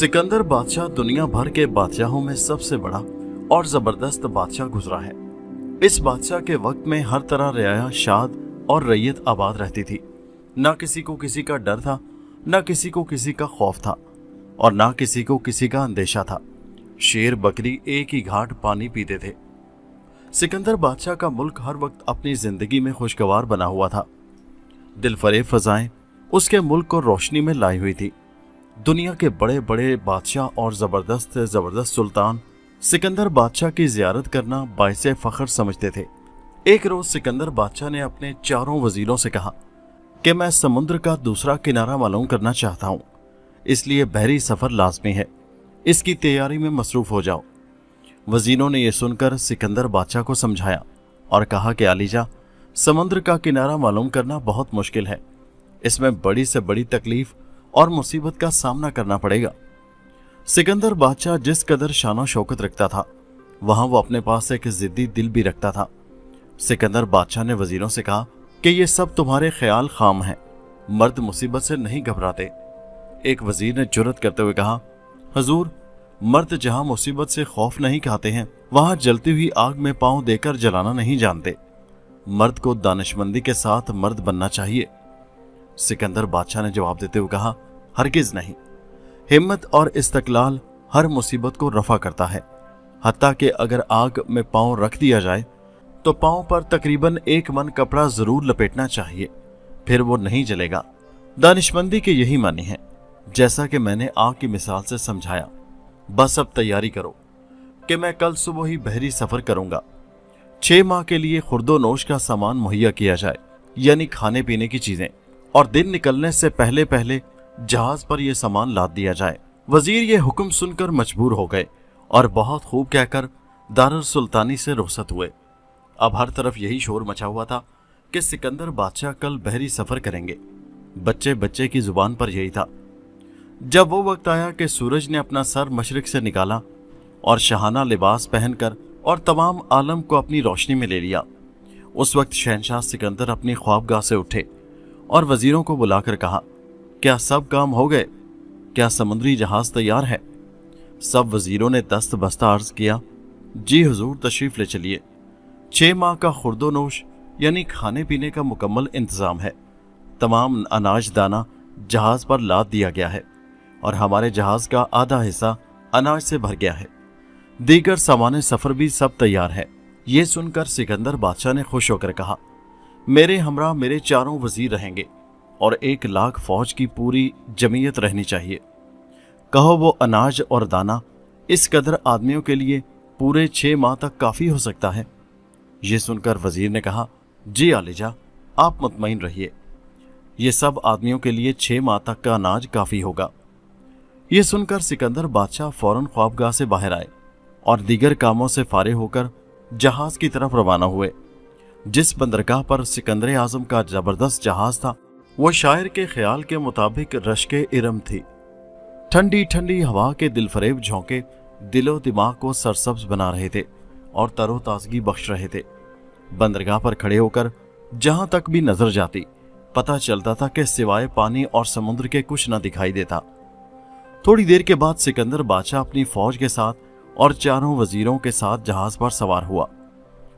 सिकंदर बादशाह दुनिया भर के बादशाहों में सबसे बड़ा और जबरदस्त बादशाह गुजरा है। इस बादशाह के वक्त में हर तरह रियाया शाद और रैयत आबाद रहती थी। ना किसी को किसी का डर था, ना किसी को किसी का खौफ था और ना किसी को किसी का अंदेशा था। शेर बकरी एक ही घाट पानी पीते थे। सिकंदर बादशाह का मुल्क हर वक्त अपनी जिंदगी में खुशगवार बना हुआ था। दिलफरेब फजाएं उसके मुल्क को रोशनी में लाई हुई थी। दुनिया के बड़े बड़े बादशाह और जबरदस्त जबरदस्त सुल्तान सिकंदर बादशाह की जियारत करना बाइसे फख्र समझते थे। एक रोज सिकंदर बादशाह ने अपने चारों वजीरों से कहा कि मैं समुद्र का दूसरा किनारा मालूम करना चाहता हूं, इसलिए बहरी सफर लाजमी है, इसकी तैयारी में मसरूफ हो जाओ। वजीरों ने यह सुनकर सिकंदर बादशाह को समझाया और कहा कि आलीजा, समुद्र का किनारा मालूम करना बहुत मुश्किल है, इसमें बड़ी से बड़ी तकलीफ और मुसीबत का सामना करना पड़ेगा। सिकंदर बादशाह जिस कदर शानो शौकत रखता था, वहां वो अपने पास एक जिद्दी दिल भी रखता था। सिकंदर बादशाह ने वजीरों से कहा कि ये सब तुम्हारे ख्याल खाम हैं, मर्द मुसीबत से नहीं घबराते। एक वजीर ने जुर्रत करते हुए कहा, हजूर, मर्द जहां मुसीबत से खौफ नहीं खाते हैं, वहां जलती हुई आग में पांव देकर जलाना नहीं जानते। मर्द को दानिशमंदी के साथ मर्द बनना चाहिए। सिकंदर बादशाह ने जवाब देते हुए कहा, हरगिज नहीं। हिम्मत और इस्तकलाल हर मुसीबत को रफा करता है। हत्ता कि अगर आग में पांव रख दिया जाए तो पांव पर तकरीबन 1 मन कपड़ा जरूर लपेटना चाहिए, फिर वो नहीं जलेगा। दानिशमंदी के यही मानी है, जैसा कि मैंने आग की मिसाल से समझाया। बस अब तैयारी करो कि मैं कल सुबह ही बहरी सफर करूंगा। 6 माह के लिए खुर्दो नोश का सामान मुहैया किया जाए, यानी खाने पीने की चीजें, और दिन निकलने से पहले पहले जहाज पर यह सामान लाद दिया जाए। वजीर ये हुक्म सुनकर मजबूर हो गए और बहुत खूब कहकर दारुल सुल्तानी से रुखसत हुए। अब हर तरफ यही शोर मचा हुआ था कि सिकंदर बादशाह कल बहरी सफर करेंगे। बच्चे बच्चे की जुबान पर यही था। जब वो वक्त आया कि सूरज ने अपना सर मशरिक से निकाला और शहाना लिबास पहनकर और तमाम आलम को अपनी रोशनी में ले लिया, उस वक्त शहनशाह सिकंदर अपनी ख्वाबगाह से उठे और वजीरों को बुलाकर कहा, क्या सब काम हो गए? क्या समुद्री जहाज तैयार है? सब वजीरों ने दस्त बस्ता अर्ज किया, जी हुजूर, तशरीफ ले चलिए। 6 माह का खुर्दो नोश यानी खाने पीने का मुकम्मल इंतजाम है। तमाम अनाज दाना जहाज पर लाद दिया गया है और हमारे जहाज का आधा हिस्सा अनाज से भर गया है। दीगर सामान सफर भी सब तैयार है। ये सुनकर सिकंदर बादशाह ने खुश होकर कहा, मेरे हमरा मेरे चारों वजीर रहेंगे और 1 लाख फौज की पूरी जमीयत रहनी चाहिए। कहो वो अनाज और दाना इस कदर आदमियों के लिए पूरे 6 माह तक काफी हो सकता है। ये सुनकर वजीर ने कहा, जी आलिजा, आप मुतमईन रहिए, ये सब आदमियों के लिए 6 माह तक का अनाज काफी होगा। ये सुनकर सिकंदर बादशाह फौरन ख्वाबगाह से बाहर आए और दीगर कामों से फारिग होकर जहाज की तरफ रवाना हुए। जिस बंदरगाह पर सिकंदर आजम का जबरदस्त जहाज था, वो शायर के ख्याल के मुताबिक रश्के इरम थी। ठंडी ठंडी हवा के दिलफरेब झोंके दिलो दिमाग को सरसब्ज बना रहे थे और तरोताजगी बख्श रहे थे। बंदरगाह पर खड़े होकर जहां तक भी नजर जाती, पता चलता था कि सिवाय पानी और समुद्र के कुछ न दिखाई देता। थोड़ी देर के बाद सिकंदर बादशाह अपनी फौज के साथ और चारों वजीरों के साथ जहाज पर सवार हुआ।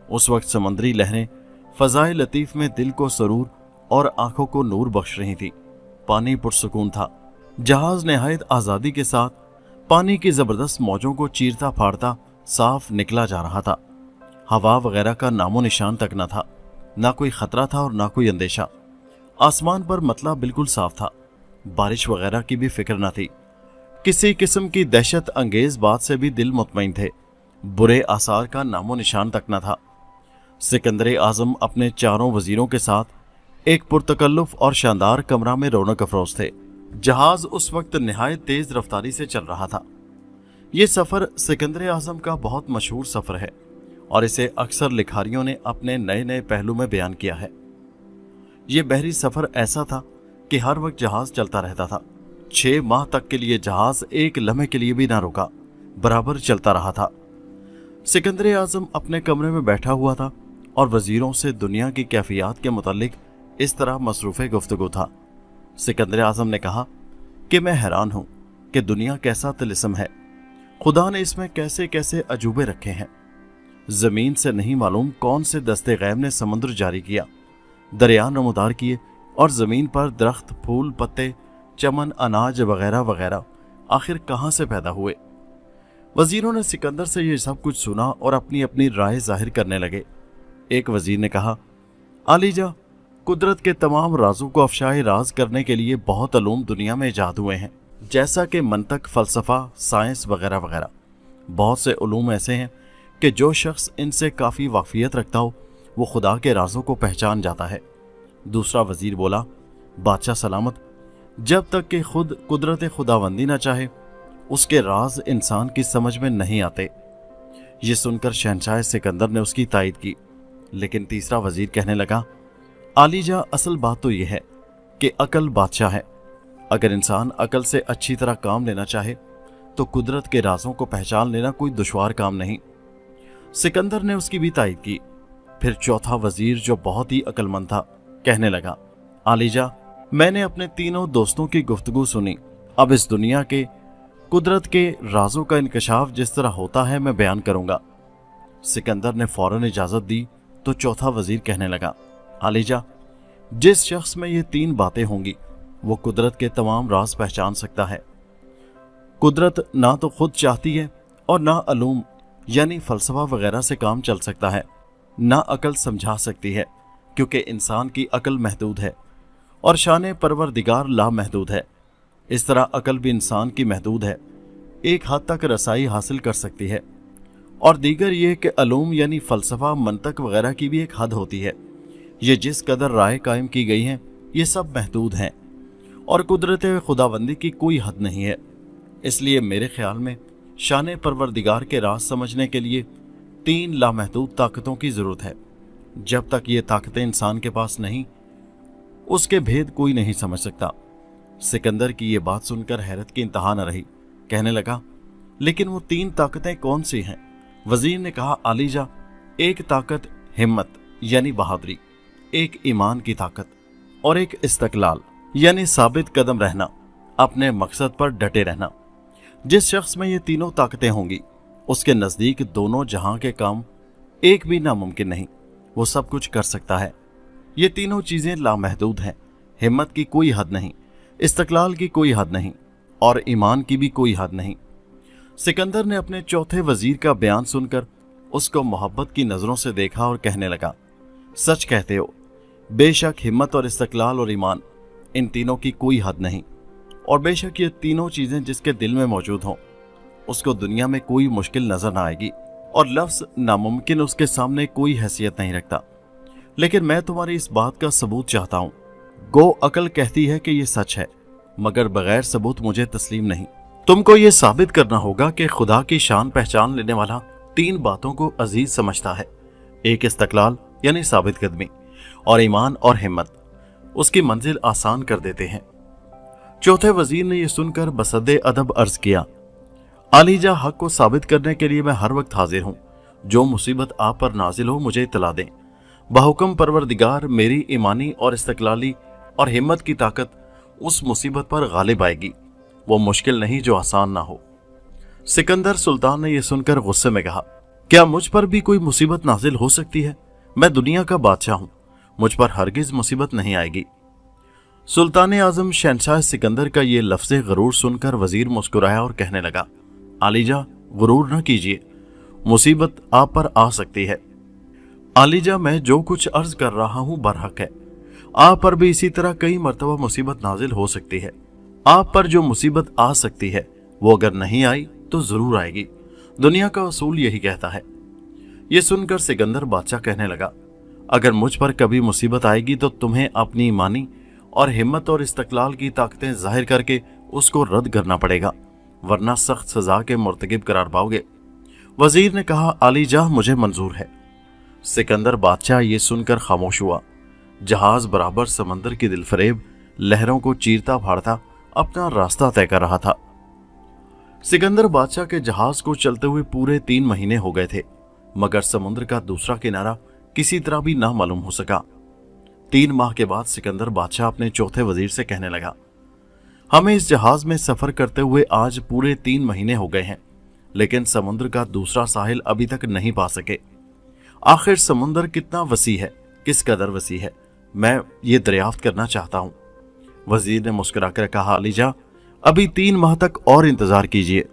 उस वक्त समुद्री लहरें फजाए लतीफ में दिल को सरूर और आंखों को नूर बख्श रही थी। पानी पुरसुकून था। जहाज निहायत आजादी के साथ पानी की जबरदस्त मौजों को चीरता फाड़ता साफ निकला जा रहा था। हवा वगैरह का नामो निशान तक न था। ना कोई खतरा था और ना कोई अंदेशा। आसमान पर मतला बिल्कुल साफ था। बारिश वगैरह की भी फिक्र न थी। किसी किस्म की दहशत अंगेज बात से भी दिल मुतमईन थे। बुरे आसार का नामो निशान तक न था। सिकंदर आजम अपने चारों वजीरों के साथ एक पुरतकल्लुफ और शानदार कमरा में रौनक अफरोज थे। जहाज उस वक्त निहायत तेज रफ्तारी से चल रहा था। ये सफर सिकंदर आजम का बहुत मशहूर सफर है और इसे अक्सर लिखारियों ने अपने नए नए पहलू में बयान किया है। ये बहरी सफर ऐसा था कि हर वक्त जहाज चलता रहता था। 6 माह तक के लिए जहाज एक लम्हे के लिए भी ना रुका, बराबर चलता रहा था। सिकंदर आजम अपने कमरे में बैठा हुआ था और वजीरों से दुनिया की कैफियत के मुतालिक इस तरह मसरूफ़ गुफ्तगू था। सिकंदर आजम ने कहा कि मैं हैरान हूं कि दुनिया कैसा तिलिस्म है, खुदा ने इसमें कैसे कैसे अजूबे रखे हैं। जमीन से नहीं मालूम कौन से दस्ते गैब ने समुद्र जारी किया, दरिया नमदार किए, और जमीन पर दरख्त, फूल, पत्ते, चमन, अनाज वगैरह वगैरह आखिर कहां से पैदा हुए। वजीरों ने सिकंदर से ये सब कुछ सुना और अपनी अपनी राय जाहिर करने लगे। एक वजीर ने कहा, आलीजा, कुदरत के तमाम राजों को अफशाए राज करने के लिए बहुत अलूम दुनिया में इजाद हुए हैं, जैसा कि मंतक, फलसफा, साइंस वगैरह वगैरह। बहुत से उलूम ऐसे हैं कि जो शख्स इनसे काफ़ी वाकफियत रखता हो वो खुदा के राजों को पहचान जाता है। दूसरा वजीर बोला, बादशाह सलामत, जब तक कि खुद कुदरत खुदाबंदी ना चाहे उसके राज इंसान की समझ में नहीं आते। ये सुनकर शहनशाह सिकंदर ने उसकी तायद की, लेकिन तीसरा वजीर कहने लगा, आलीजा, असल बात तो यह है कि अकल बादशाह है। अगर इंसान अकल से अच्छी तरह काम लेना चाहे तो कुदरत के राजों को पहचान लेना कोई दुश्वार काम नहीं। सिकंदर ने उसकी भी तायद की। फिर चौथा वजीर, जो बहुत ही अक्लमंद था, कहने लगा, आलीजा, मैंने अपने तीनों दोस्तों की गुफ्तगू सुनी। अब इस दुनिया के कुदरत के राजों का इंकशाफ जिस तरह होता है मैं बयान करूंगा। सिकंदर ने फौरन इजाजत दी तो चौथा वजीर कहने लगा, आलीजा, जिस शख्स में ये तीन बातें होंगी वो कुदरत के तमाम राज पहचान सकता है। कुदरत ना तो खुद चाहती है और ना अलूम यानी फलसफा वगैरह से काम चल सकता है, ना अकल समझा सकती है, क्योंकि इंसान की अकल महदूद है और शान परवरदिगार लामहदूद है। इस तरह अकल भी इंसान की महदूद है, एक हद तक रसाई हासिल कर सकती है, और दीगर ये कि अलूम यानी फलसफा, मंतक वगैरह की भी एक हद होती है। ये जिस कदर राय कायम की गई हैं ये सब महदूद हैं और कुदरत खुदाबंदी की कोई हद नहीं है। इसलिए मेरे ख्याल में शान परवरदिगार के राज समझने के लिए तीन लामहदूद ताकतों की ज़रूरत है। जब तक ये ताकतें इंसान के पास नहीं, उसके भेद कोई नहीं समझ सकता। सिकंदर की ये बात सुनकर हैरत की इंतहा न रही। कहने लगा, लेकिन वो तीन ताकतें कौन सी हैं? वजीर ने कहा, आलीजा, एक ताकत हिम्मत यानी बहादुरी, एक ईमान की ताकत, और एक इस्तकलाल यानी साबित कदम रहना, अपने मकसद पर डटे रहना। जिस शख्स में ये तीनों ताकतें होंगी उसके नज़दीक दोनों जहां के काम एक भी नामुमकिन नहीं, वो सब कुछ कर सकता है। ये तीनों चीज़ें लामहदूद हैं। हिम्मत की कोई हद नहीं, इस्तकलाल की कोई हद नहीं, और ईमान की भी कोई हद नहीं। सिकंदर ने अपने चौथे वजीर का बयान सुनकर उसको मोहब्बत की नज़रों से देखा और कहने लगा, सच कहते हो, बेशक हिम्मत और इस्तकलाल और ईमान, इन तीनों की कोई हद नहीं, और बेशक ये तीनों चीज़ें जिसके दिल में मौजूद हों उसको दुनिया में कोई मुश्किल नजर ना आएगी, और लफ्ज़ नामुमकिन उसके सामने कोई हैसियत नहीं रखता। लेकिन मैं तुम्हारी इस बात का सबूत चाहता हूँ। गो अकल कहती है कि ये सच है, मगर बगैर सबूत मुझे तस्लीम नहीं। तुमको ये साबित करना होगा कि खुदा की शान पहचान लेने वाला तीन बातों को अजीज समझता है। एक इस्तकलाल यानी साबित कदमी, और ईमान और हिम्मत उसकी मंजिल आसान कर देते हैं। चौथे वजीर ने यह सुनकर बसद्दे अदब अर्ज किया, आलीजा, हक को साबित करने के लिए मैं हर वक्त हाजिर हूँ। जो मुसीबत आप पर नाजिल हो मुझे इतला दें। बहुकम परवरदिगार मेरी ईमानी और इस्तकलाली और हिम्मत की ताकत उस मुसीबत पर गालिब आएगी। वो मुश्किल नहीं जो आसान ना हो। सिकंदर सुल्तान ने यह सुनकर गुस्से में कहा, क्या मुझ पर भी कोई मुसीबत नाजिल हो सकती है? मैं दुनिया का बादशाह हूं, मुझ पर हरगिज मुसीबत नहीं आएगी। सुल्तान आजम शहनशाह सिकंदर का ये लफ्ज़े गरूर सुनकर वजीर मुस्कुराया और कहने लगा, आलीजा, गुरूर न कीजिए, मुसीबत आप पर आ सकती है। आलीजा, मैं जो कुछ अर्ज कर रहा हूं बरहक है। आप पर भी इसी तरह कई मरतबा मुसीबत नाजिल हो सकती है। आप पर जो मुसीबत आ सकती है वो अगर नहीं आई तो जरूर आएगी। दुनिया का उसूल यही कहता है। ये सुनकर सिकंदर बादशाह कहने लगा, अगर मुझ पर कभी मुसीबत आएगी तो तुम्हें अपनी ईमानी और हिम्मत और इस्तकलाल की ताकतें जाहिर करके उसको रद्द करना पड़ेगा, वरना सख्त सजा के मुर्तकिब करार पाओगे। वजीर ने कहा, आलीजा, मुझे मंजूर है। सिकंदर बादशाह ये सुनकर खामोश हुआ। जहाज बराबर समंदर की दिलफरेब लहरों को चीरता फाड़ता अपना रास्ता तय कर रहा था। सिकंदर बादशाह के जहाज को चलते हुए पूरे 3 महीने हो गए थे, मगर समुद्र का दूसरा किनारा किसी तरह भी ना मालूम हो सका। 3 माह के बाद सिकंदर बादशाह अपने चौथे वजीर से कहने लगा, हमें इस जहाज में सफर करते हुए आज पूरे 3 महीने हो गए हैं, लेकिन समुद्र का दूसरा साहिल अभी तक नहीं पा सके। आखिर समुद्र कितना वसी है, किस कदर वसी है, मैं ये दरियाफ्त करना चाहता हूं। वजीर ने मुस्कुराकर कहा, अलीजा, अभी 3 माह तक और इंतजार कीजिए,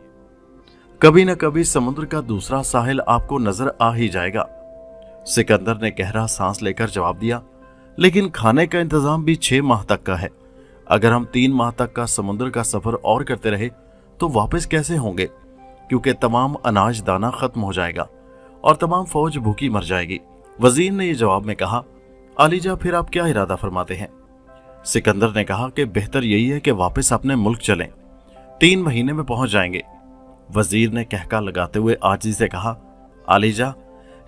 कभी न कभी समुद्र का दूसरा साहिल आपको नजर आ ही जाएगा। सिकंदर ने गहरा सांस लेकर जवाब दिया, लेकिन खाने का इंतजाम भी 6 माह तक का है। अगर हम 3 माह तक का समुद्र का सफर और करते रहे तो वापस कैसे होंगे, क्योंकि तमाम अनाज दाना खत्म हो जाएगा और तमाम फौज भूखी मर जाएगी। वजीर ने यह जवाब में कहा, आलीजा, फिर आप क्या इरादा फरमाते हैं? सिकंदर ने कहा कि बेहतर यही है कि वापस अपने मुल्क चलें, 3 महीने में पहुंच जाएंगे। वजीर ने कहका लगाते हुए आजी से कहा, आलीजा,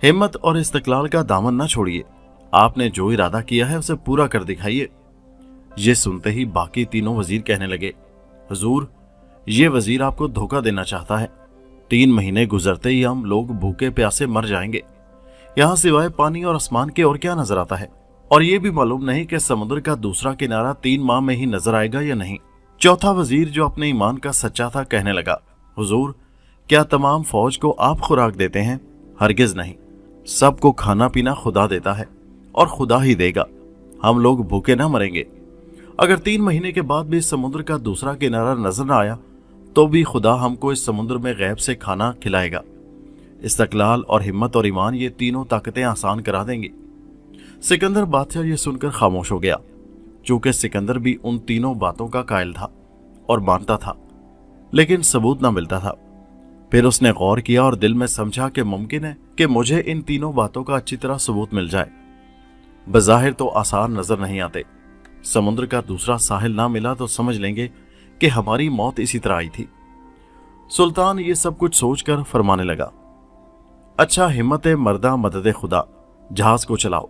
हिम्मत और इस्तकलाल का दामन न छोड़िए, आपने जो इरादा किया है उसे पूरा कर दिखाइए। ये सुनते ही बाकी तीनों वजीर कहने लगे, हुजूर, ये वजीर आपको धोखा देना चाहता है। 3 महीने गुजरते ही हम लोग भूखे प्यासे मर जाएंगे। यहाँ सिवाय पानी और आसमान के और क्या नजर आता है? और ये भी मालूम नहीं कि समुद्र का दूसरा किनारा 3 माह में ही नजर आएगा या नहीं। चौथा वजीर, जो अपने ईमान का सच्चा था, कहने लगा, हुजूर, क्या तमाम फौज को आप खुराक देते हैं? हरगिज नहीं, सबको खाना पीना खुदा देता है और खुदा ही देगा। हम लोग भूखे ना मरेंगे। अगर 3 महीने के बाद भी समुद्र का दूसरा किनारा नजर न आया तो भी खुदा हमको इस समुद्र में गैब से खाना खिलाएगा। इस्तकलाल और हिम्मत और ईमान, ये तीनों ताकतें आसान करा देंगी। सिकंदर बादशाह ये सुनकर खामोश हो गया, चूंकि सिकंदर भी उन तीनों बातों का कायल था और मानता था, लेकिन सबूत ना मिलता था। फिर उसने गौर किया और दिल में समझा कि मुमकिन है कि मुझे इन तीनों बातों का अच्छी तरह सबूत मिल जाए। बज़ाहिर तो आसान नजर नहीं आते। समुद्र का दूसरा साहिल ना मिला तो समझ लेंगे कि हमारी मौत इसी तरह आई थी। सुल्तान ये सब कुछ सोचकर फरमाने लगा, अच्छा हिम्मत मर्दा मदद खुदा, जहाज को चलाओ,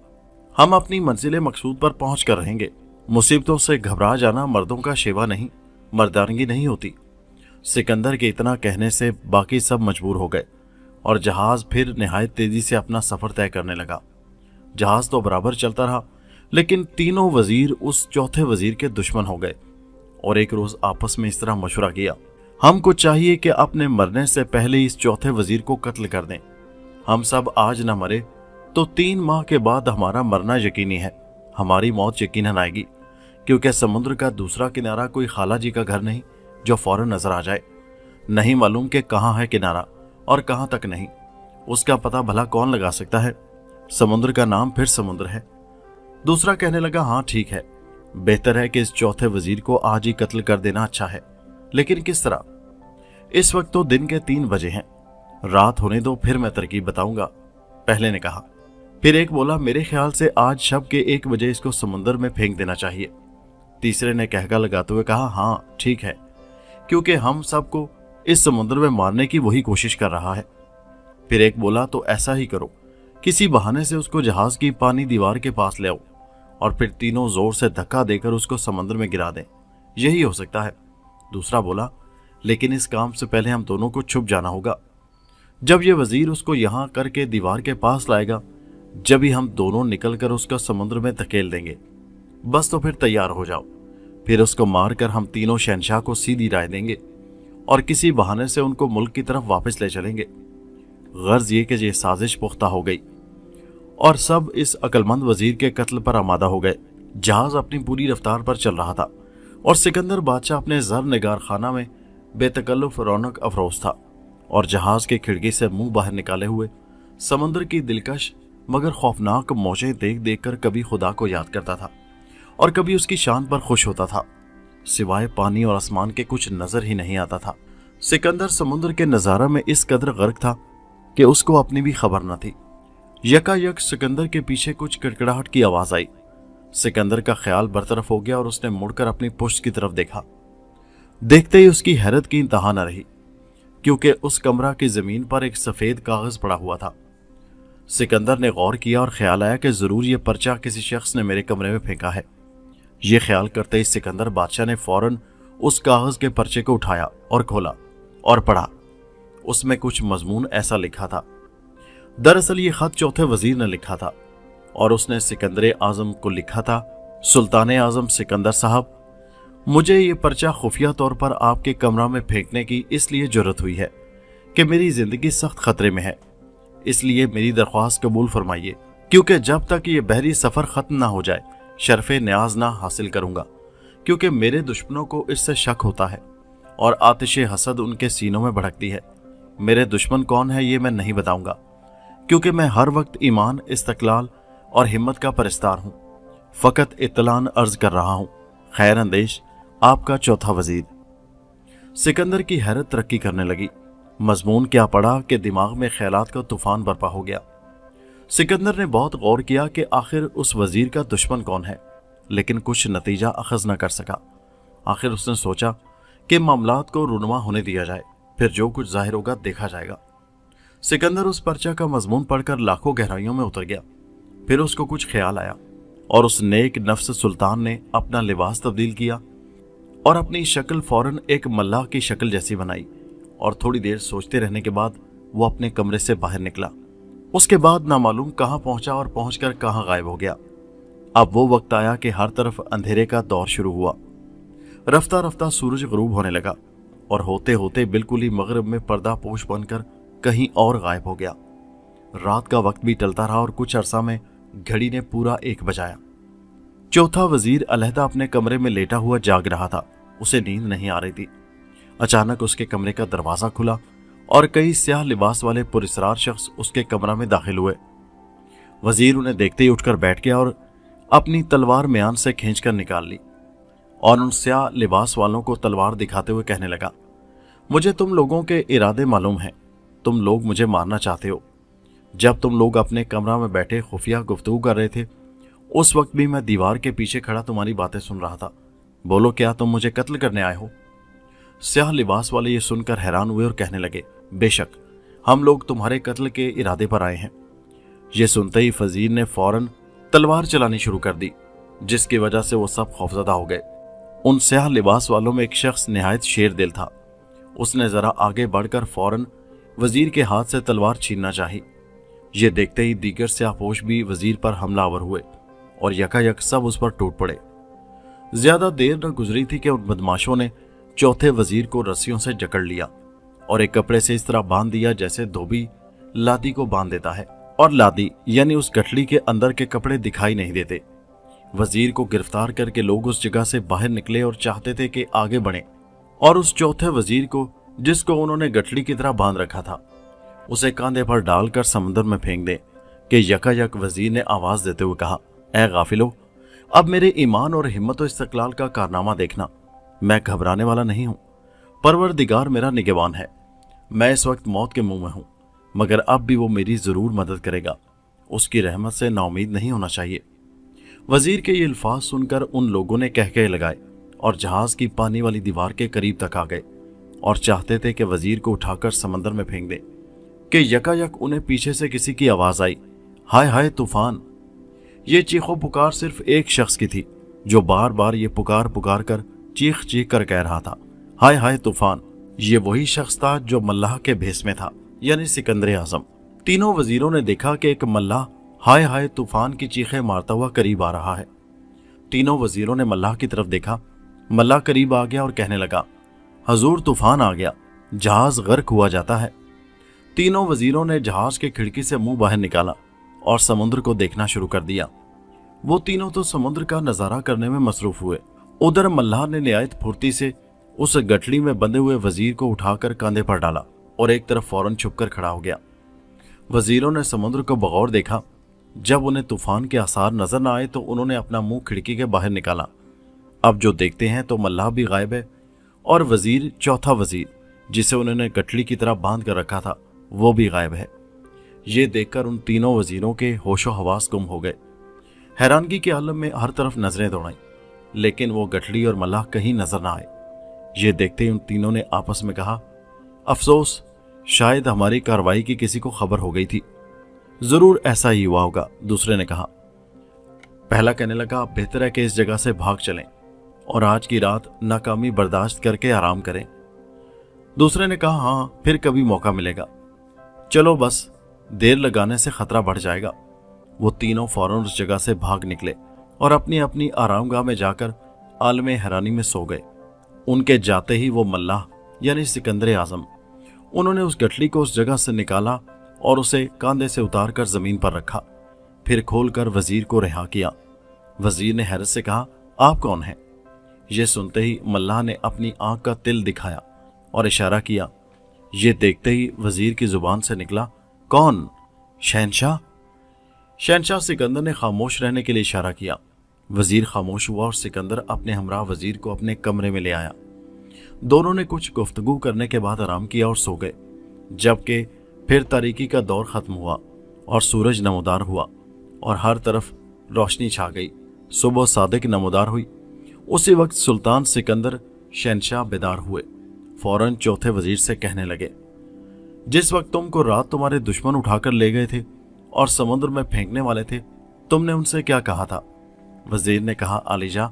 हम अपनी मंजिल मकसूद पर पहुंच कर रहेंगे। मुसीबतों से घबरा जाना मर्दों का शेवा नहीं, मर्दानगी नहीं होती। सिकंदर के इतना कहने से बाकी सब मजबूर हो गए और जहाज फिर निहायत तेजी से अपना सफर तय करने लगा। जहाज तो बराबर चलता रहा, लेकिन तीनों वजीर उस चौथे वजीर के दुश्मन हो गए और एक रोज आपस में इस तरह मशवरा किया, हमको चाहिए कि अपने मरने से पहले इस चौथे वजीर को कत्ल कर दें। हम सब आज न मरे तो 3 माह के बाद हमारा मरना यकीनी है। हमारी मौत यकीनन आएगी, क्योंकि समुद्र का दूसरा किनारा कोई खाला जी का घर नहीं जो फौरन नजर आ जाए। नहीं मालूम कि कहाँ है किनारा और कहाँ तक नहीं, उसका पता भला कौन लगा सकता है? समुद्र का नाम फिर समुद्र है। दूसरा कहने लगा, हाँ ठीक है, बेहतर है कि इस चौथे वजीर को आज ही कत्ल कर देना अच्छा है, लेकिन किस तरह? इस वक्त तो दिन के 3 बजे हैं, रात होने दो फिर मैं तरकीब बताऊंगा, पहले ने कहा। फिर एक बोला, मेरे ख्याल से आज शब के 1 बजे इसको समुद्र में फेंक देना चाहिए। तीसरे ने कहका लगाते हुए कहा, हाँ ठीक है, क्योंकि हम सबको इस समुद्र में मारने की वही कोशिश कर रहा है। फिर एक बोला, तो ऐसा ही करो, किसी बहाने से उसको जहाज की पानी दीवार के पास ले आओ और फिर तीनों जोर से धक्का देकर उसको समुद्र में गिरा दें, यही हो सकता है। दूसरा बोला, लेकिन इस काम से पहले हम दोनों को छुप जाना होगा। जब ये वजीर उसको यहां करके दीवार के पास लाएगा, जब ही हम दोनों निकलकर उसका समुद्र में धकेल देंगे, बस तो फिर तैयार हो जाओ। फिर उसको मारकर हम तीनों शहनशाह को सीधी राय देंगे और किसी बहाने से उनको मुल्क की तरफ वापस ले चलेंगे। गर्ज ये कि ये साजिश पुख्ता हो गई और सब इस अक्लमंद वजीर के कत्ल पर आमादा हो गए। जहाज अपनी पूरी रफ्तार पर चल रहा था और सिकंदर बादशाह अपने जर निगार खाना में बेतकल्लुफ रौनक अफरोज था और जहाज के खिड़की से मुंह बाहर निकाले हुए समुद्र की दिलकश मगर खौफनाक मौजें देख देख कर कभी खुदा को याद करता था और कभी उसकी शान पर खुश होता था। सिवाय पानी और आसमान के कुछ नजर ही नहीं आता था। सिकंदर समुद्र के नजारा में इस कदर गर्क था कि उसको अपनी भी खबर न थी। यकायक सिकंदर के पीछे कुछ कड़कड़ाहट की आवाज आई। सिकंदर का ख्याल बरतरफ हो गया और उसने मुड़कर अपनी पुश्त की तरफ देखा। देखते ही उसकी हैरत की इंतहा न रही, क्योंकि उस कमरा की जमीन पर एक सफेद कागज पड़ा हुआ था। सिकंदर ने गौर किया और ख्याल आया कि जरूर यह पर्चा किसी शख्स ने मेरे कमरे में फेंका है। यह ख्याल करते ही सिकंदर बादशाह ने फौरन उस कागज के पर्चे को उठाया और खोला और पढ़ा। उसमें कुछ मजमून ऐसा लिखा था। दरअसल ये खत चौथे वजीर ने लिखा था और उसने सिकंदर आजम को लिखा था, सुल्तान आजम सिकंदर साहब, मुझे ये पर्चा खुफिया तौर पर आपके कमरा में फेंकने की इसलिए जरूरत हुई है कि मेरी जिंदगी सख्त खतरे में है, इसलिए मेरी दरख्वास्त कबूल फरमाइए, क्योंकि जब तक ये बहरी सफर खत्म ना हो जाए शर्फे न्याज ना हासिल करूंगा, क्योंकि मेरे दुश्मनों को इससे शक होता है और आतिश हसद उनके सीनों में भड़कती है। मेरे दुश्मन कौन है ये मैं नहीं बताऊंगा, क्योंकि मैं हर वक्त ईमान, इस्तकलाल और हिम्मत का परिस्तार हूं। फकत इत्तलान अर्ज कर रहा हूं, खैर अंदेश, आपका चौथा वजीर। सिकंदर की हैरत तरक्की करने लगी। मजमून क्या पड़ा कि दिमाग में ख्यालात का तूफान बरपा हो गया। सिकंदर ने बहुत गौर किया कि आखिर उस वजीर का दुश्मन कौन है, लेकिन कुछ नतीजा अखज न कर सका। आखिर उसने सोचा कि मामलात को रुनवा होने दिया जाए, फिर जो कुछ जाहिर होगा देखा जाएगा। सिकंदर उस पर्चा का मजमून पढ़कर लाखों गहराइयों में उतर गया। फिर उसको कुछ ख्याल आया और उस नेक नफ्स सुल्तान ने अपना लिबास तब्दील किया और अपनी शक्ल फौरन एक मल्लाह की शक्ल जैसी बनाई, और थोड़ी देर सोचते रहने के बाद वो अपने कमरे से बाहर निकला। उसके बाद नामालूम कहां पहुंचा और पहुंचकर कहां गायब हो गया। अब वो वक्त आया कि हर तरफ अंधेरे का दौर शुरू हुआ। रफ्ता रफ्ता सूरज गरूब होने लगा और होते होते बिल्कुल ही मगरिब में पर्दा पोश बनकर कहीं और गायब हो गया। रात का वक्त भी टलता रहा और कुछ अरसा में घड़ी ने पूरा 1 बजाया। चौथा वजीर अलहदा अपने कमरे में लेटा हुआ जाग रहा था। उसे नींद नहीं आ रही थी। अचानक उसके कमरे का दरवाजा खुला और कई स्याह लिबास वाले पुरस्रार शख्स उसके कमरा में दाखिल हुए। वजीर उन्हें देखते ही उठकर बैठ गया और अपनी तलवार म्यान से खींचकर निकाल ली और उन स्याह लिबास वालों को तलवार दिखाते हुए कहने लगा, मुझे तुम लोगों के इरादे मालूम हैं। तुम लोग मुझे मारना चाहते हो। जब तुम लोग अपने कमरा में बैठे खुफिया गुफ्तगू कर रहे थे, उस वक्त भी मैं दीवार के पीछे खड़ा तुम्हारी बातें सुन रहा था। बोलो, क्या तुम मुझे कत्ल करने आए हो? स्याह लिबास वाले ये सुनकर हैरान हुए और कहने लगे, बेशक हम लोग तुम्हारे कत्ल के इरादे पर आए हैं। ये सुनते ही फजीर ने फौरन तलवार चलानी शुरू कर दी, जिसकी वजह से वो सब खौफजदा हो गए। उन स्याह लिबास वालों में एक शख्स निहायत शेर दिल था। उसने जरा आगे बढ़कर फौरन वजीर के हाथ से तलवार छीनना चाही। ये देखते ही दीगर स्याहपोश भी वजीर पर हमलावर हुए और यकायक सब उस पर टूट पड़े। ज्यादा देर न गुजरी थी कि उन बदमाशों ने चौथे वजीर को रस्सियों से जकड़ लिया और एक कपड़े से इस तरह बांध दिया जैसे धोबी लादी को बांध देता है, और लादी यानी उस गठड़ी के अंदर के कपड़े दिखाई नहीं देते। वजीर को गिरफ्तार करके लोग उस जगह से बाहर निकले और चाहते थे कि आगे बढ़ें और उस चौथे वजीर को, जिसको उन्होंने गठड़ी की तरह बांध रखा था, उसे कांधे पर डालकर समुद्र में फेंक दें कि यकायक वजीर ने आवाज देते हुए कहा, ऐ गाफिलो, अब मेरे ईमान और हिम्मत और इस्तकलाल का कारनामा देखना। मैं घबराने वाला नहीं हूं। परवरदिगार मेरा निगहबान है। मैं इस वक्त मौत के मुंह में हूं, मगर अब भी वो मेरी जरूर मदद करेगा। उसकी रहमत से नाउमीद नहीं होना चाहिए। वजीर के ये अल्फाज सुनकर उन लोगों ने कहके लगाए और जहाज की पानी वाली दीवार के करीब तक आ गए और चाहते थे कि वजीर को उठाकर समंदर में फेंक दें कि यकायक उन्हें पीछे से किसी की आवाज आई, हाय हाय तूफान। ये चीखो पुकार सिर्फ एक शख्स की थी, जो बार बार ये पुकार पुकार कर चीख चीख कर कह रहा था, हाय हाय तूफान। ये वही शख्स था जो मल्लाह के भेस में था, यानी सिकंदर आजम। तीनों वजीरों ने देखा कि एक मल्लाह हाय हाय तूफान की चीखें मारता हुआ करीब आ रहा है। तीनों वजीरों ने मल्लाह की तरफ देखा। मल्लाह करीब आ गया और कहने लगा, हजूर तूफान आ गया, जहाज गर्क हुआ जाता है। तीनों वजीरों ने जहाज के खिड़की से मुंह बाहर निकाला और समुद्र को देखना शुरू कर दिया। वो तीनों तो समुद्र का नजारा करने में मसरूफ हुए। उधर मल्लाह ने निहायत फुर्ती से उस गठड़ी में बंधे हुए वजीर को उठाकर कांधे पर डाला और एक तरफ फौरन छुपकर खड़ा हो गया। वजीरों ने समुद्र को बगौर देखा। जब उन्हें तूफान के आसार नजर न आए तो उन्होंने अपना मुंह खिड़की के बाहर निकाला। अब जो देखते हैं तो मल्लाह भी गायब है और वजीर, चौथा वजीर जिसे उन्होंने गठड़ी की तरह बांध कर रखा था, वो भी गायब है। ये देखकर उन तीनों वजीरों के होशो हवास गुम हो गए। हैरानगी के आलम में हर तरफ नजरें दौड़ाई, लेकिन वो गठड़ी और मल्लाह कहीं नजर ना आए। ये देखते ही उन तीनों ने आपस में कहा, अफसोस, शायद हमारी कार्रवाई की किसी को खबर हो गई थी। जरूर ऐसा ही हुआ होगा, दूसरे ने कहा। पहला कहने लगा, बेहतर है कि इस जगह से भाग चलें और आज की रात नाकामी बर्दाश्त करके आराम करें। दूसरे ने कहा, हाँ, फिर कभी मौका मिलेगा। चलो बस, देर लगाने से खतरा बढ़ जाएगा। वो तीनों फौरन उस जगह से भाग निकले और अपनी अपनी आरामगाह में जाकर आलम हैरानी में सो गए। उनके जाते ही वो मल्लाह यानी सिकंदर आजम, उन्होंने उस गठली को उस जगह से निकाला और उसे कांधे से उतार कर जमीन पर रखा, फिर खोलकर वजीर को रिहा किया। वजीर ने हैरत से कहा, आप कौन हैं? ये सुनते ही मल्लाह ने अपनी आंख का तिल दिखाया और इशारा किया। ये देखते ही वजीर की जुबान से निकला, कौन? शहनशाह। शहनशाह सिकंदर ने खामोश रहने के लिए इशारा किया। वजीर खामोश हुआ और सिकंदर अपने हमरा वजीर को अपने कमरे में ले आया। दोनों ने कुछ गुफ्तगू करने के बाद आराम किया और सो गए। जबकि फिर तारीकी का दौर खत्म हुआ और सूरज नमोदार हुआ और हर तरफ रोशनी छा गई। सुबह सादिक नमोदार हुई। उसी वक्त सुल्तान सिकंदर शहनशाह बेदार हुए। फौरन चौथे वजीर से कहने लगे, जिस वक्त तुमको रात तुम्हारे दुश्मन उठाकर ले गए थे और समुद्र में फेंकने वाले थे, तुमने उनसे क्या कहा था? वजीर ने कहा, आलिजा,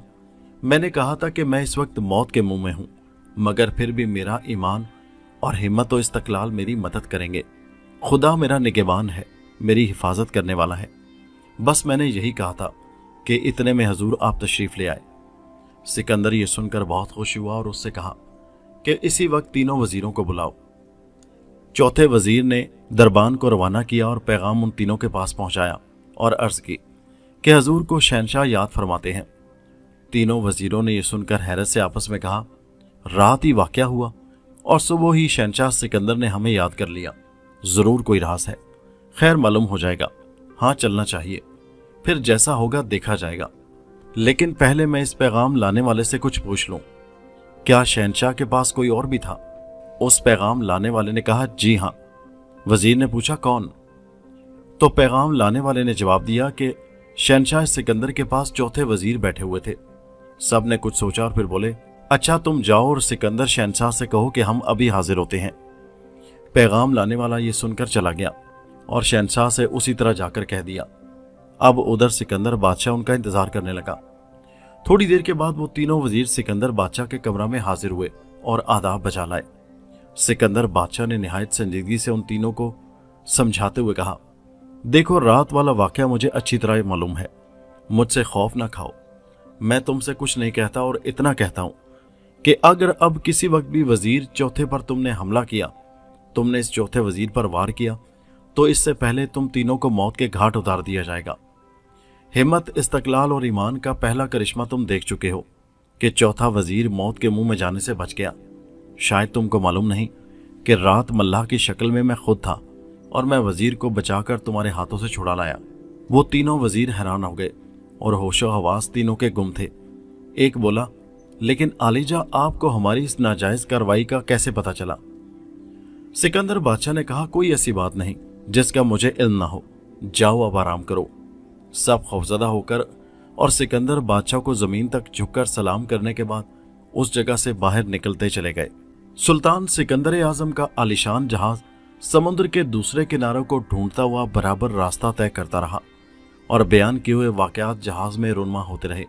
मैंने कहा था कि मैं इस वक्त मौत के मुंह में हूं, मगर फिर भी मेरा ईमान और हिम्मत और इस्तकलाल मेरी मदद करेंगे। खुदा मेरा निगहबान है, मेरी हिफाजत करने वाला है। बस मैंने यही कहा था कि इतने में हजूर आप तशरीफ ले आए। सिकंदर ये सुनकर बहुत खुश हुआ और उससे कहा कि इसी वक्त तीनों वजीरों को बुलाओ। चौथे वजीर ने दरबान को रवाना किया और पैगाम उन तीनों के पास पहुंचाया और अर्ज की कि हजूर को शहनशाह याद फरमाते हैं। तीनों वजीरों ने यह सुनकर हैरत से आपस में कहा, रात ही वाक़या हुआ और सुबह ही शहनशाह सिकंदर ने हमें याद कर लिया। जरूर कोई राज है। खैर, मालूम हो जाएगा। हाँ, चलना चाहिए, फिर जैसा होगा देखा जाएगा। लेकिन पहले मैं इस पैगाम लाने वाले से कुछ पूछ लूं, क्या शहनशाह के पास कोई और भी था? उस पैगाम लाने वाले ने कहा, जी हाँ। वजीर ने पूछा, कौन? तो पैगाम लाने वाले ने जवाब दिया कि शहनशाह सिकंदर के पास चौथे वजीर बैठे हुए थे। सब ने कुछ सोचा और फिर बोले, अच्छा, तुम जाओ और सिकंदर शहनशाह से कहो कि हम अभी हाजिर होते हैं। पैगाम लाने वाला ये सुनकर चला गया और शहनशाह से उसी तरह जाकर कह दिया। अब उधर सिकंदर बादशाह उनका इंतजार करने लगा। थोड़ी देर के बाद वो तीनों वजीर सिकंदर बादशाह के कमरा में हाजिर हुए और आदाब बजा लाए। सिकंदर बादशाह ने निहायत संजीदगी से उन तीनों को समझाते हुए कहा, देखो, रात वाला वाकया मुझे अच्छी तरह मालूम है। मुझसे खौफ ना खाओ। मैं तुमसे कुछ नहीं कहता और इतना कहता हूं कि अगर अब किसी वक्त भी वजीर चौथे पर तुमने हमला किया, तुमने इस चौथे वजीर पर वार किया, तो इससे पहले तुम तीनों को मौत के घाट उतार दिया जाएगा। हिम्मत, इस्तकलाल और ईमान का पहला करिश्मा तुम देख चुके हो कि चौथा वजीर मौत के मुंह में जाने से बच गया। शायद तुमको मालूम नहीं कि रात मल्लाह की शक्ल में मैं खुद था और मैं वजीर को बचाकर तुम्हारे हाथों से छुड़ा लाया। वो तीनों वजीर हैरान हो गए और होशो हवास तीनों के गुम थे। एक बोला, लेकिन आलिजा, आपको हमारी इस नाजायज कार्रवाई का कैसे पता चला? सिकंदर बादशाह ने कहा, कोई ऐसी बात नहीं जिसका मुझे इल्म ना हो। जाओ, अब आराम करो। सब खौफजदा होकर और सिकंदर बादशाह को जमीन तक झुककर सलाम करने के बाद उस जगह से बाहर निकलते चले गए। सुल्तान सिकंदर आजम का आलिशान जहाज समुद्र के दूसरे किनारों को ढूंढता हुआ बराबर रास्ता तय करता रहा और बयान किए हुए वाकयात जहाज में रुनमा होते रहे।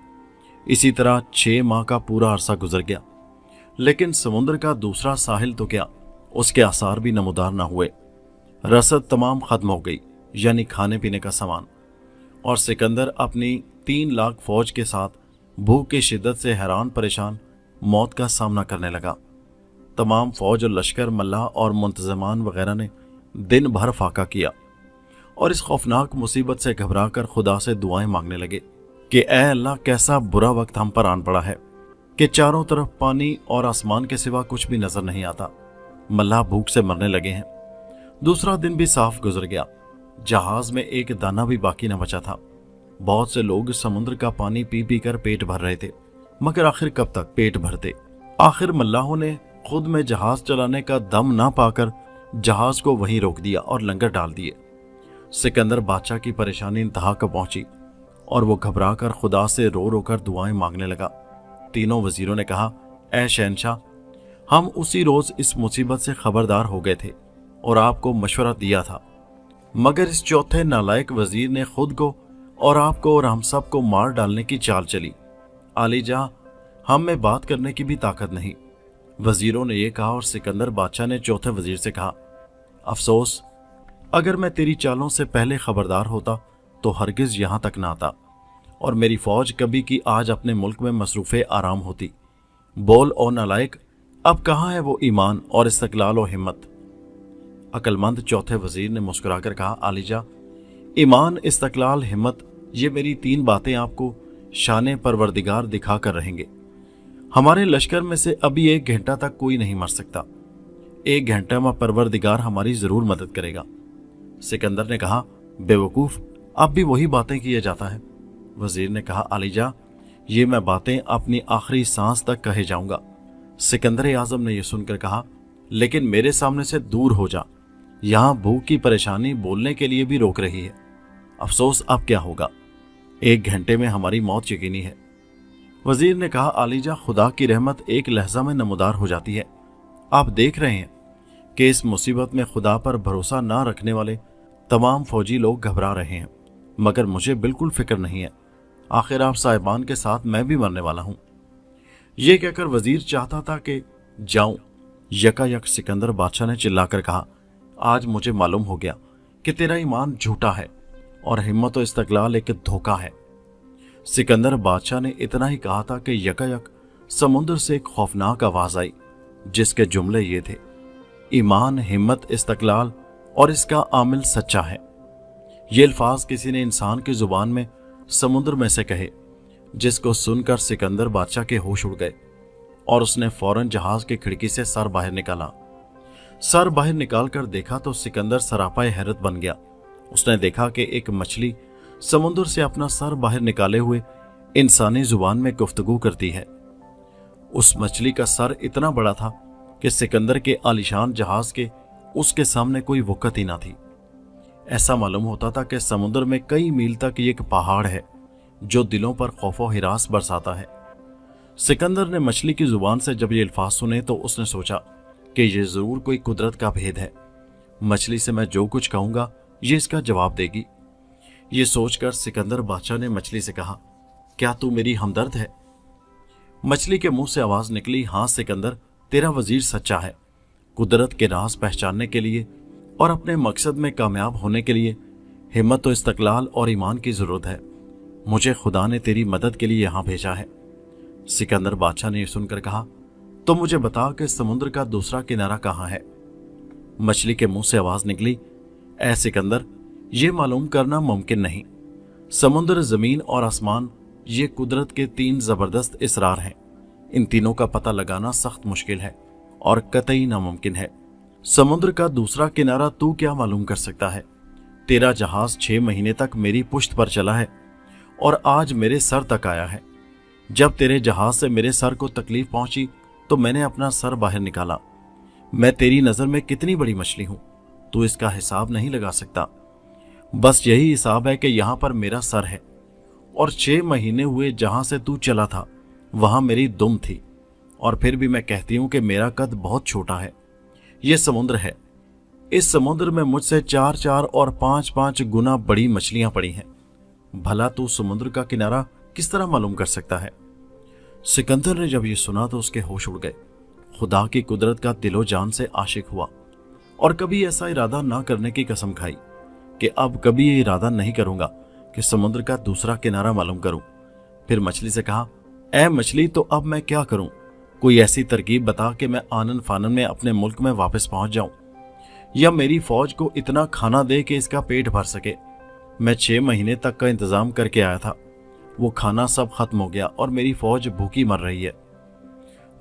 इसी तरह 6 माह का पूरा अरसा गुजर गया, लेकिन समुद्र का दूसरा साहिल तो क्या, उसके आसार भी नमूदार न हुए। रसद तमाम खत्म हो गई, यानी खाने पीने का सामान, और सिकंदर अपनी 3 लाख फौज के साथ भूख की शिद्दत से हैरान परेशान मौत का सामना करने लगा। तमाम फौज और लश्कर, मल्लाह और मुंतजमान वगैरह ने दिन भर फाका किया और इस खौफनाक मुसीबत से घबराकर खुदा से दुआएं मांगने लगे कि ऐ अल्लाह, कैसा बुरा वक्त हम पर आन पड़ा है कि चारों तरफ पानी और आसमान के सिवा कुछ भी नजर नहीं आता। मल्लाह भूख से मरने लगे हैं। दूसरा दिन भी साफ गुजर गया। जहाज में एक दाना भी बाकी न बचा था। बहुत से लोग समुद्र का पानी पी पी कर पेट भर रहे थे, मगर आखिर कब तक पेट भरते। आखिर मल्लाहों ने खुद में जहाज चलाने का दम ना पाकर जहाज को वहीं रोक दिया और लंगर डाल दिए। सिकंदर बादशाह की परेशानी इंतहा को पहुंची और वो घबरा कर खुदा से रो रो कर दुआएं मांगने लगा। तीनों वजीरों ने कहा, ऐ शहनशाह, हम उसी रोज इस मुसीबत से खबरदार हो गए थे और आपको मशवरा दिया था, मगर इस चौथे नालायक वजीर ने खुद को और आपको और हम सब को मार डालने की चाल चली। आलिजा, हम में बात करने की भी ताकत नहीं। वजीरों ने यह कहा और सिकंदर बादशाह ने चौथे वजीर से कहा, अफसोस, अगर मैं तेरी चालों से पहले खबरदार होता तो हरगिज यहां तक ना आता। और मेरी फौज कभी की आज अपने मुल्क में मसरूफ़ आराम होती। बोल और नालायक, अब कहाँ है वो ईमान और इस्तक़लाल और हिम्मत? अक्लमंद चौथे वजीर ने मुस्कुराकर कहा, आलिजा, ईमान, इस्तक़लाल, हिम्मत, ये मेरी 3 बातें आपको शान परवरदिगार दिखा कर रहेंगे। हमारे लश्कर में से अभी 1 घंटा तक कोई नहीं मर सकता। 1 घंटा में परवरदिगार हमारी जरूर मदद करेगा। सिकंदर ने कहा, बेवकूफ, अब भी वही बातें किया जाता है। वजीर ने कहा, आलिजा, ये मैं बातें अपनी आखिरी सांस तक कहे जाऊंगा। सिकंदर आजम ने यह सुनकर कहा, लेकिन मेरे सामने से दूर हो जा, यहां भूख की परेशानी बोलने के लिए भी रोक रही है। अफसोस अब क्या होगा, 1 घंटे में हमारी मौत यकीनी है। वजीर ने कहा, आलिजा, खुदा की रहमत एक लहजा में नमूदार हो जाती है। आप देख रहे हैं कि इस मुसीबत में खुदा पर भरोसा ना रखने वाले तमाम फौजी लोग घबरा रहे हैं, मगर मुझे बिल्कुल फिक्र नहीं है। आखिर आप साहिबान के साथ मैं भी मरने वाला हूं। यह कहकर वजीर चाहता था कि जाऊं। यकायक सिकंदर बादशाह ने चिल्लाकर कहा, आज मुझे मालूम हो गया कि तेरा ईमान झूठा है और हिम्मत और इस्तक़लाल एक धोखा है। सिकंदर बादशाह ने इतना ही कहा था कि यकायक समुद्र से एक खौफनाक आवाज आई, जिसके जुमले ये थे, ईमान, हिम्मत, इस्तक़लाल और इसका आमिल सच्चा है। ये अल्फाज किसी ने इंसान की जुबान में समुद्र में से कहे, जिसको सुनकर सिकंदर बादशाह के होश उड़ गए और उसने फौरन जहाज की खिड़की से सर बाहर निकाला। सर बाहर निकालकर देखा तो सिकंदर सरापाए हैरत बन गया। उसने देखा कि एक मछली समुद्र से अपना सर बाहर निकाले हुए इंसानी जुबान में गुफ्तगू करती है। उस मछली का सर इतना बड़ा था कि सिकंदर के आलीशान जहाज के उसके सामने कोई वक़्त ही ना थी। ऐसा मालूम होता था कि समुद्र में कई मील तक एक पहाड़ है जो दिलों पर खौफो हिरास बरसाता है। सिकंदर ने मछली की जुबान से जब ये अल्फाज सुने तो उसने सोचा कि ये जरूर कोई कुदरत का भेद है। मछली से मैं जो कुछ कहूंगा ये इसका जवाब देगी। ये सोचकर सिकंदर बादशाह ने मछली से कहा, क्या तू मेरी हमदर्द है? मछली के मुंह से आवाज निकली, हाँ सिकंदर, तेरा वजीर सच्चा है। कुदरत के राज पहचानने के लिए और अपने मकसद में कामयाब होने के लिए हिम्मत और इस्तक़लाल और ईमान की जरूरत है। मुझे खुदा ने तेरी मदद के लिए यहां भेजा है। सिकंदर बादशाह ने यह सुनकर कहा, तो मुझे बता कि समुद्र का दूसरा किनारा कहां है? मछली के मुंह से आवाज निकली, ऐ सिकंदर, ये मालूम करना मुमकिन नहीं। समुद्र, जमीन और आसमान ये कुदरत के 3 जबरदस्त इसरार हैं। इन तीनों का पता लगाना सख्त मुश्किल है और कतई नामुमकिन है। समुद्र का दूसरा किनारा तू क्या मालूम कर सकता है? तेरा जहाज 6 महीने तक मेरी पुश्त पर चला है और आज मेरे सर तक आया है। जब तेरे जहाज से मेरे सर को तकलीफ पहुंची तो मैंने अपना सर बाहर निकाला। मैं तेरी नजर में कितनी बड़ी मछली हूं, तू इसका हिसाब नहीं लगा सकता। बस यही हिसाब है कि यहां पर मेरा सर है और 6 महीने हुए जहां से तू चला था वहां मेरी दुम थी, और फिर भी मैं कहती हूं कि मेरा कद बहुत छोटा है। यह समुद्र है, इस समुद्र में मुझसे 4-4 और 5-5 गुना बड़ी मछलियां पड़ी हैं। भला तू समुद्र का किनारा किस तरह मालूम कर सकता है? सिकंदर ने जब ये सुना तो उसके होश उड़ गए। खुदा की कुदरत का दिलो जान से आशिक हुआ और कभी ऐसा इरादा ना करने की कसम खाई कि अब कभी ये इरादा नहीं करूंगा कि समुद्र का दूसरा किनारा मालूम करूं। फिर मछली से कहा, ऐ मछली, तो अब मैं क्या करूं? कोई ऐसी तरकीब बता कि मैं आनन फानन में अपने मुल्क में वापस पहुंच जाऊं, या मेरी फौज को इतना खाना दे कि इसका पेट भर सके। मैं 6 महीने तक का इंतजाम करके आया था, वो खाना सब खत्म हो गया और मेरी फौज भूखी मर रही है।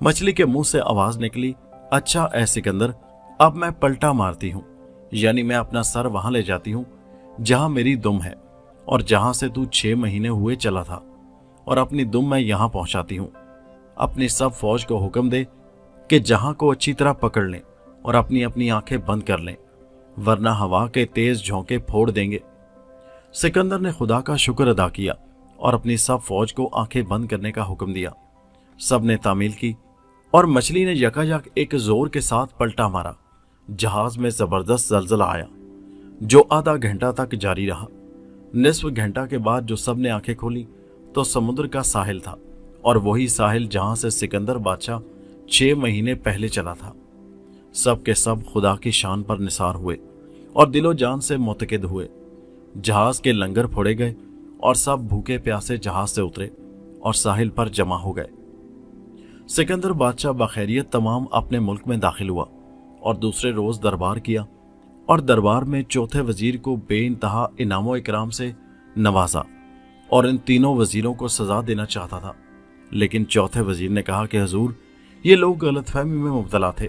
मछली के मुंह से आवाज निकली, अच्छा ऐ सिकंदर, अब मैं पलटा मारती हूं, यानी मैं अपना सर वहां ले जाती हूं जहां मेरी दुम है और जहां से तू 6 महीने हुए चला था, और अपनी दुम मैं यहां पहुंचाती हूं। अपनी सब फौज को हुक्म दे कि जहां को अच्छी तरह पकड़ लें और अपनी अपनी आंखें बंद कर लें, वरना हवा के तेज झोंके फोड़ देंगे। सिकंदर ने खुदा का शुक्र अदा किया और अपनी सब फौज को आंखें बंद करने का हुक्म दिया। सब ने तामील की और मछली ने यकायक एक जोर के साथ पलटा मारा। जहाज में जबरदस्त जलजला आया जो आधा घंटा तक जारी रहा। निस्फ घंटा के बाद जो सब ने आंखें खोली तो समुद्र का साहिल था, और वही साहिल जहां से सिकंदर बादशाह 6 महीने पहले चला था। सब के सब खुदा की शान पर निसार हुए और दिलो जान से मुतकिद हुए। जहाज के लंगर फोड़े गए और सब भूखे प्यासे जहाज से उतरे और साहिल पर जमा हो गए। सिकंदर बादशाह बखैरियत तमाम अपने मुल्क में दाखिल हुआ और दूसरे रोज दरबार किया और दरबार में चौथे वजीर को बेइंतहा इनामो इकराम से नवाजा और इन तीनों वजीरों को सजा देना चाहता था। लेकिन चौथे वजीर ने कहा कि हजूर, ये लोग गलतफहमी में मुब्तला थे,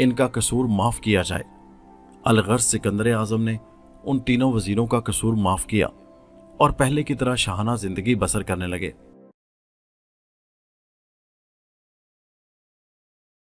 इनका कसूर माफ किया जाए। अलगर्ज सिकंदर आजम ने उन तीनों वजीरों का कसूर माफ किया और पहले की तरह शाहाना जिंदगी बसर करने लगे।